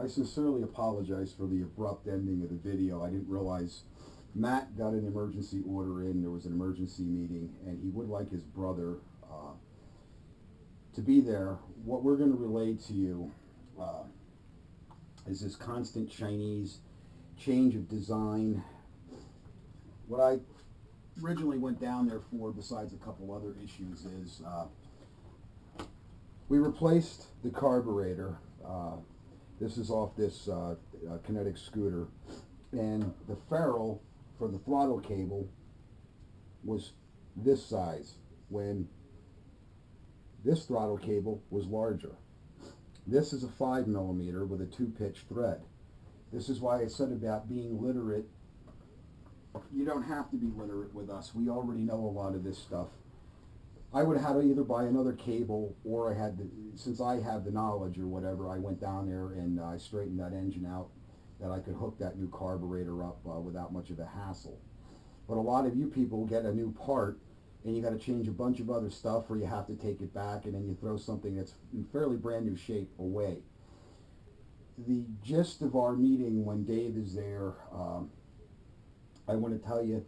I sincerely apologize for the abrupt ending of the video. I didn't realize Matt got an emergency order in. There was an emergency meeting, and he would like his brother to be there. What we're going to relay to you is this constant Chinese change of design. What I originally went down there for, besides a couple other issues, is we replaced the carburetor. This is off this kinetic scooter, and the ferrule for the throttle cable was this size when this throttle cable was larger. This is a 5mm with a 2-pitch thread. This is why I said about being literate. You don't have to be literate with us. We already know a lot of this stuff. I would have had to either buy another cable, or I had to, since I have the knowledge or whatever, I went down there and I straightened that engine out, that I could hook that new carburetor up without much of a hassle. But a lot of you people get a new part and you got to change a bunch of other stuff, or you have to take it back and then you throw something that's in fairly brand new shape away. The gist of our meeting when Dave is there, I want to tell you,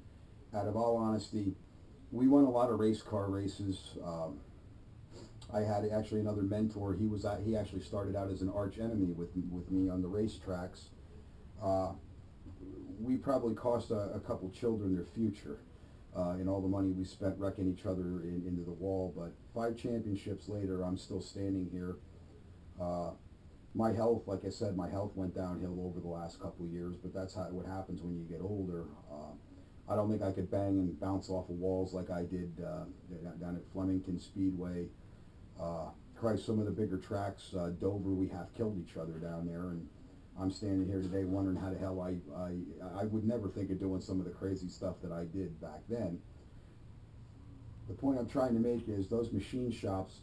out of all honesty, we won a lot of race car races. I had actually another mentor. He actually started out as an arch enemy with me on the racetracks. We probably cost a couple children their future in all the money we spent wrecking each other into the wall. But 5 championships later, I'm still standing here. My health, like I said, my health went downhill over the last couple of years, but that's what happens when you get older. I don't think I could bang and bounce off of walls like I did down at Flemington Speedway. Christ, some of the bigger tracks, Dover, we have killed each other down there, and I'm standing here today wondering how the hell I would never think of doing some of the crazy stuff that I did back then. The point I'm trying to make is those machine shops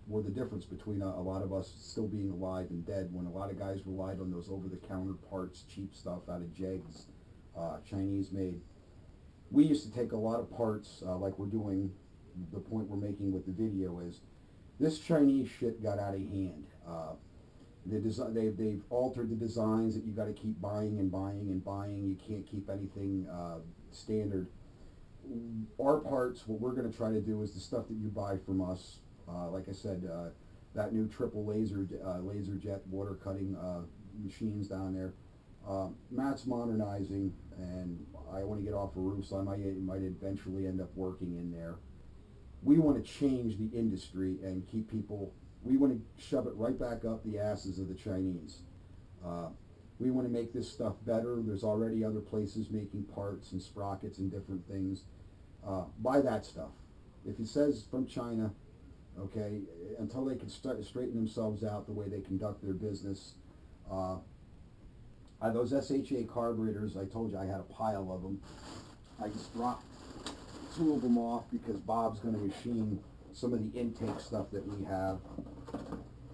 were the difference between a lot of us still being alive and dead, when a lot of guys relied on those over-the-counter parts, cheap stuff out of Jegs, Chinese made. We used to take a lot of parts, like we're doing. The point we're making with the video is, this Chinese shit got out of hand. They've altered the designs that you got to keep buying and buying and buying. You can't keep anything standard. Our parts, what we're going to try to do is the stuff that you buy from us. Like I said, that new triple laser jet water cutting machines down there. Matt's modernizing, and I want to get off a roof, so I might eventually end up working in there. We want to change the industry and keep people. We want to shove it right back up the asses of the Chinese. We want to make this stuff better. There's already other places making parts and sprockets and different things. Buy that stuff. If it says from China, okay, until they can start straighten themselves out the way they conduct their business. Those SHA carburetors, I told you I had a pile of them. I just dropped 2 of them off because Bob's going to machine some of the intake stuff that we have.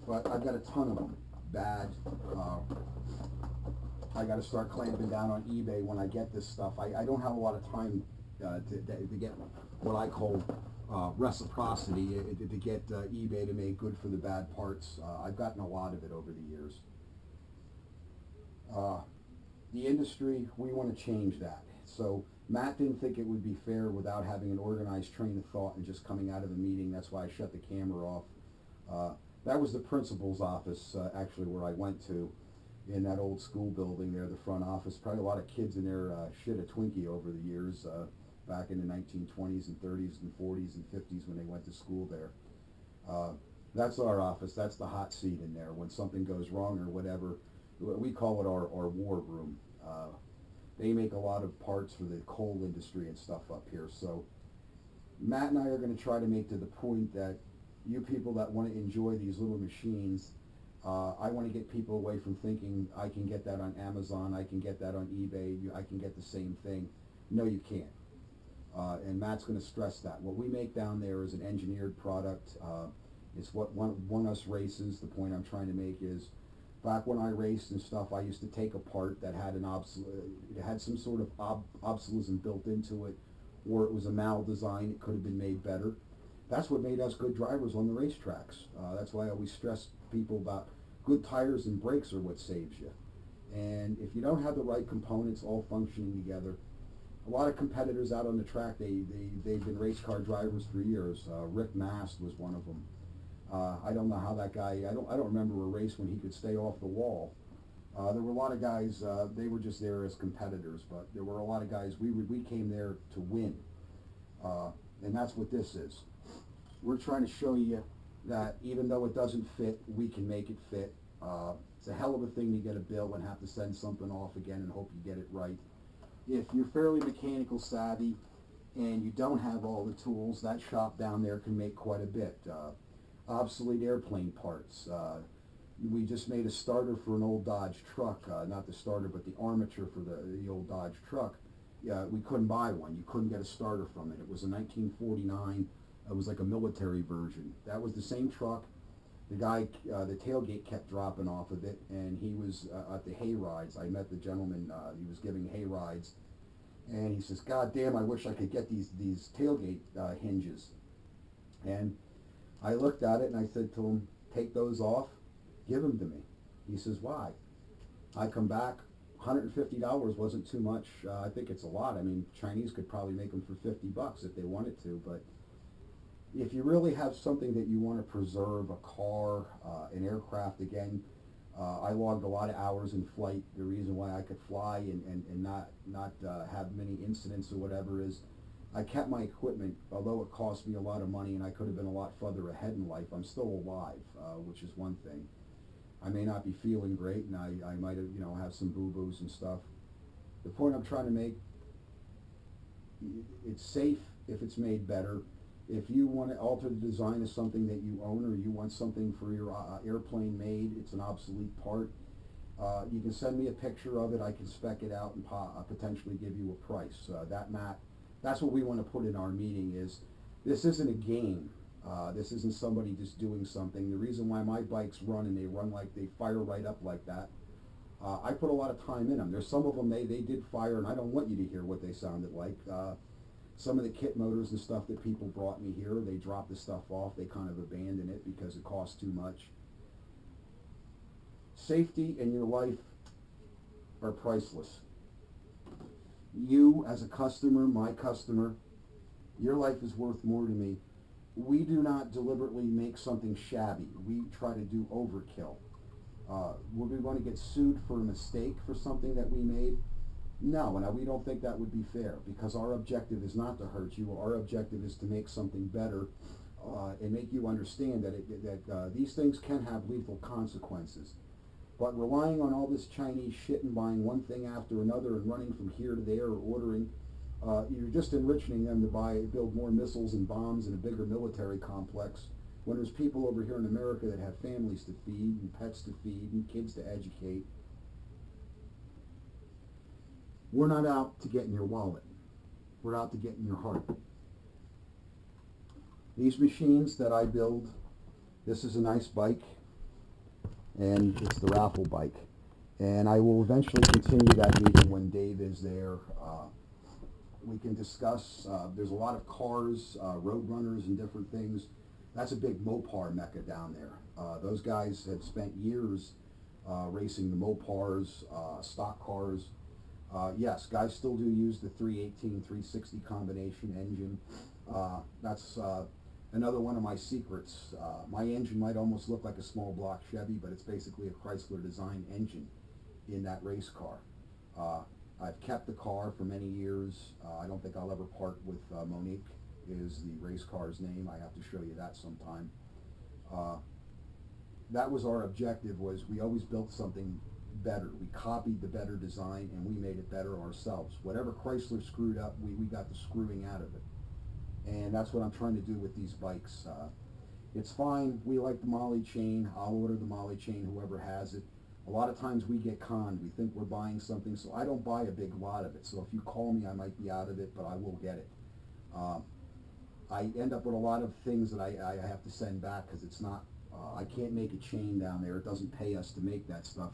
But I've got a ton of them. Bad. I got to start clamping down on eBay when I get this stuff. I don't have a lot of time to get what I call reciprocity, to get eBay to make good for the bad parts. I've gotten a lot of it over the years. The industry, we want to change that. So Matt didn't think it would be fair without having an organized train of thought and just coming out of the meeting. That's why I shut the camera off. That was the principal's office, actually, where I went to, in that old school building there, the front office. Probably a lot of kids in there shit a Twinkie over the years, back in the 1920s and 30s and 40s and 50s when they went to school there. That's our office. That's the hot seat in there. When something goes wrong or whatever, we call it our war room. They make a lot of parts for the coal industry and stuff up here. So Matt and I are going to try to make to the point that you people that want to enjoy these little machines, I want to get people away from thinking I can get that on Amazon, I can get that on eBay, I can get the same thing. No, you can't. And Matt's going to stress that. What we make down there is an engineered product. It's what won us races. The point I'm trying to make is, back when I raced and stuff, I used to take a part that had it had some sort of obsolescence built into it, or it was a mal design. It could have been made better. That's what made us good drivers on the racetracks. That's why I always stress people about good tires and brakes are what saves you. And if you don't have the right components all functioning together, a lot of competitors out on the track, they've been race car drivers for years. Rick Mast was one of them. I don't know how that guy, I don't remember a race when he could stay off the wall. There were a lot of guys, they were just there as competitors, but there were a lot of guys, we came there to win. And that's what this is. We're trying to show you that even though it doesn't fit, we can make it fit. It's a hell of a thing to get a bill and have to send something off again and hope you get it right. If you're fairly mechanical savvy and you don't have all the tools, that shop down there can make quite a bit. Obsolete airplane parts. We just made a starter for an old Dodge truck, not the starter, but the armature for the old Dodge truck. We couldn't buy one. You couldn't get a starter from it. It was a 1949. It was like a military version. That was the same truck. The guy, the tailgate kept dropping off of it, and he was at the hay rides. I met the gentleman. He was giving hay rides, and he says, "God damn, I wish I could get these tailgate hinges." And I looked at it and I said to him, "Take those off, give them to me." He says, "Why?" I come back. $150 wasn't too much. I think it's a lot. I mean, Chinese could probably make them for $50 if they wanted to, but if you really have something that you want to preserve, a car, an aircraft, again, I logged a lot of hours in flight. The reason why I could fly and not have many incidents or whatever is I kept my equipment. Although it cost me a lot of money and I could have been a lot further ahead in life, I'm still alive, which is one thing. I may not be feeling great, and I might have, have some boo-boos and stuff. The point I'm trying to make, it's safe if it's made better. If you want to alter the design of something that you own, or you want something for your airplane made, it's an obsolete part, you can send me a picture of it. I can spec it out and potentially give you a price. That's what we want to put in our meeting is, this isn't a game. This isn't somebody just doing something. The reason why my bikes run, and they run like they fire right up like that, I put a lot of time in them. There's some of them, they did fire, and I don't want you to hear what they sounded like. Some of the kit motors and stuff that people brought me here, they dropped the stuff off. They kind of abandoned it because it cost too much. Safety and your life are priceless. You as a customer, my customer, your life is worth more to me. We do not deliberately make something shabby. We try to do overkill. Would we want to get sued for a mistake for something that we made? No, and we don't think that would be fair, because our objective is not to hurt you. Our objective is to make something better and make you understand that these things can have lethal consequences. But relying on all this Chinese shit and buying one thing after another and running from here to there or ordering, you're just enriching them to build more missiles and bombs and a bigger military complex, when there's people over here in America that have families to feed and pets to feed and kids to educate. We're not out to get in your wallet. We're out to get in your heart. These machines that I build, this is a nice bike, and it's the raffle bike. And I will eventually continue that meeting when Dave is there. We can discuss, there's a lot of cars, road runners and different things. That's a big Mopar mecca down there. Those guys have spent years racing the Mopars, stock cars. Yes, guys still do use the 318, 360 combination engine. That's another one of my secrets. My engine might almost look like a small block Chevy, but it's basically a Chrysler design engine in that race car. I've kept the car for many years. I don't think I'll ever part with Monique, is the race car's name. I have to show you that sometime. That was our objective, was we always built something better. We copied the better design and we made it better ourselves. Whatever Chrysler screwed up, we got the screwing out of it. And that's what I'm trying to do with these bikes. It's fine. We like the Molly chain. I'll order the Molly chain, whoever has it. A lot of times we get conned. We think we're buying something, so I don't buy a big lot of it. So if you call me, I might be out of it, but I will get it. I end up with a lot of things that I have to send back because it's not, I can't make a chain down there. It doesn't pay us to make that stuff,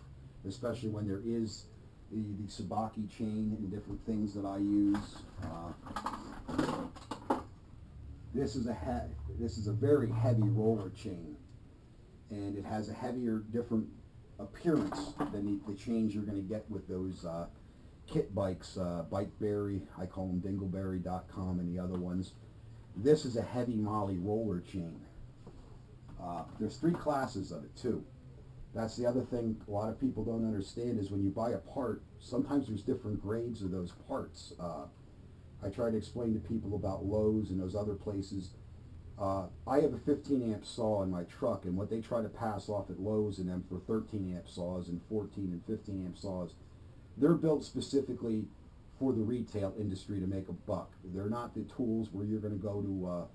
especially when there is the Sabaki chain and different things that I use. This is a very heavy roller chain, and it has a heavier, different appearance than the change you're going to get with those kit bikes, Bikeberry, I call them dingleberry.com, and the other ones. This is a heavy molly roller chain. There's 3 classes of it too. That's the other thing a lot of people don't understand is when you buy a part, sometimes there's different grades of those parts. I try to explain to people about Lowe's and those other places. I have a 15 amp saw in my truck, and what they try to pass off at Lowe's and them for 13 amp saws and 14 and 15 amp saws, they're built specifically for the retail industry to make a buck. They're not the tools where you're going to go to,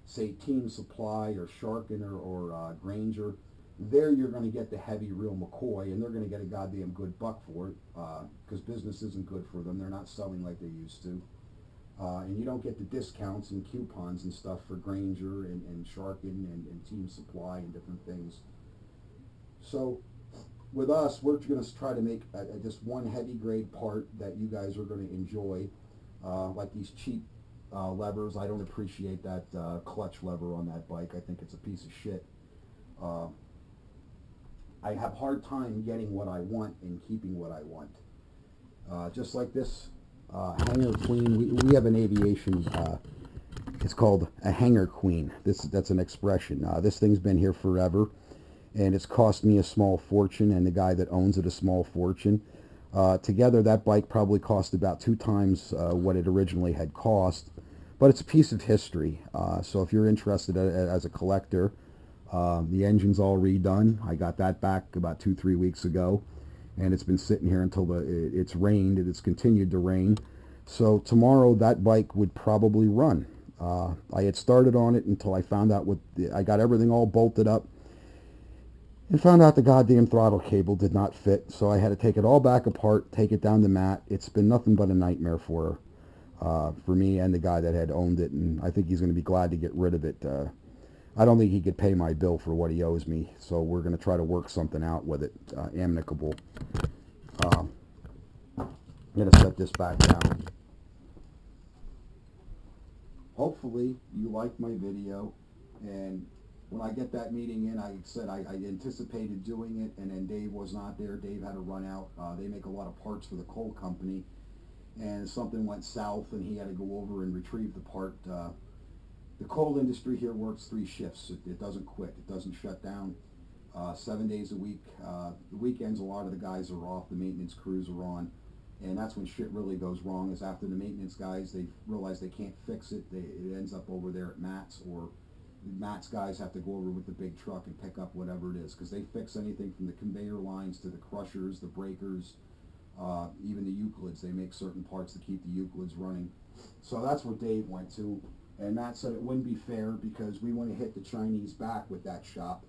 say, Team Supply or Sharkin or Granger. There you're going to get the heavy real McCoy, and they're going to get a goddamn good buck for it because business isn't good for them. They're not selling like they used to. And you don't get the discounts and coupons and stuff for Granger and Sharkin and Team Supply and different things. So with us, we're going to try to make just one heavy grade part that you guys are going to enjoy, like these cheap levers. I don't appreciate that clutch lever on that bike. I think it's a piece of shit. I have a hard time getting what I want and keeping what I want. Just like this hanger queen, we have an aviation, it's called a hanger queen. That's an expression. This thing's been here forever, and it's cost me a small fortune, and the guy that owns it a small fortune. Together, that bike probably cost about 2 times what it originally had cost, but it's a piece of history. So if you're interested as a collector, the engine's all redone. I got that back about 2-3 weeks ago, and it's been sitting here until it's rained, and it's continued to rain. So tomorrow that bike would probably run. I had started on it until I found out I got everything all bolted up and found out the goddamn throttle cable did not fit. So I had to take it all back apart, take it down to Matt. It's been nothing but a nightmare for me and the guy that had owned it, and I think he's going to be glad to get rid of it. I don't think he could pay my bill for what he owes me, so we're going to try to work something out with it, amicable. I'm going to set this back down. Hopefully you liked my video, and when I get that meeting in, I said I anticipated doing it, and then Dave was not there. Dave had to run out. They make a lot of parts for the coal company, and something went south, and he had to go over and retrieve the part. The coal industry here works 3 shifts. It doesn't quit. It doesn't shut down. 7 days a week. The weekends, a lot of the guys are off. The maintenance crews are on. And that's when shit really goes wrong, is after the maintenance guys, they realize they can't fix it. It ends up over there at Matt's, or Matt's guys have to go over with the big truck and pick up whatever it is, because they fix anything from the conveyor lines to the crushers, the breakers, even the Euclids. They make certain parts to keep the Euclids running. So that's what Dave went to. And Matt said it wouldn't be fair because we want to hit the Chinese back with that shop,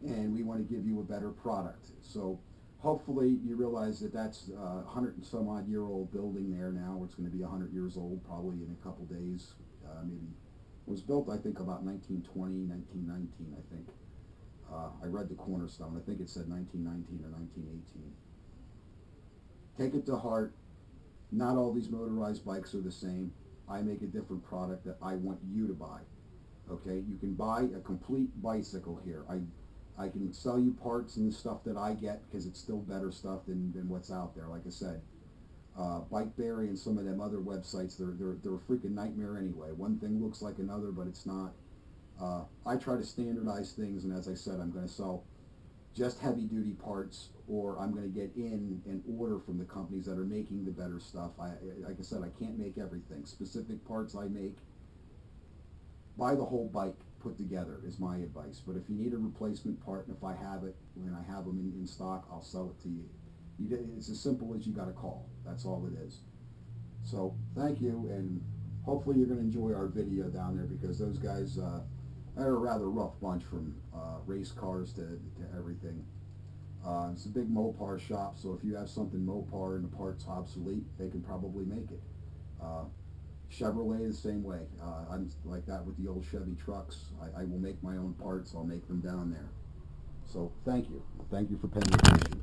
and we want to give you a better product. So hopefully you realize that that's a 100 and some odd year old building there now. It's going to be 100 years old probably in a couple days. Maybe it was built, I think, about 1920, 1919, I think. I read the cornerstone. I think it said 1919 or 1918. Take it to heart. Not all these motorized bikes are the same. I make a different product that I want you to buy. Okay, you can buy a complete bicycle here. I can sell you parts and the stuff that I get, because it's still better stuff than what's out there. Like I said, Bikeberry and some of them other websites, they're a freaking nightmare anyway. One thing looks like another, but it's not. I try to standardize things, and as I said, I'm going to sell just heavy duty parts, or I'm going to get in and order from the companies that are making the better stuff. Like I said, I can't make everything. Specific parts I make. Buy the whole bike put together is my advice. But if you need a replacement part, and if I have it, when I have them in stock, I'll sell it to you. It's as simple as you got to call. That's all it is. So thank you, and hopefully you're going to enjoy our video down there, because those guys are a rather rough bunch, from race cars to everything. It's a big Mopar shop, so if you have something Mopar and the part's obsolete, they can probably make it. Chevrolet the same way. I'm like that with the old Chevy trucks. I will make my own parts. I'll make them down there. So thank you. Thank you for paying attention.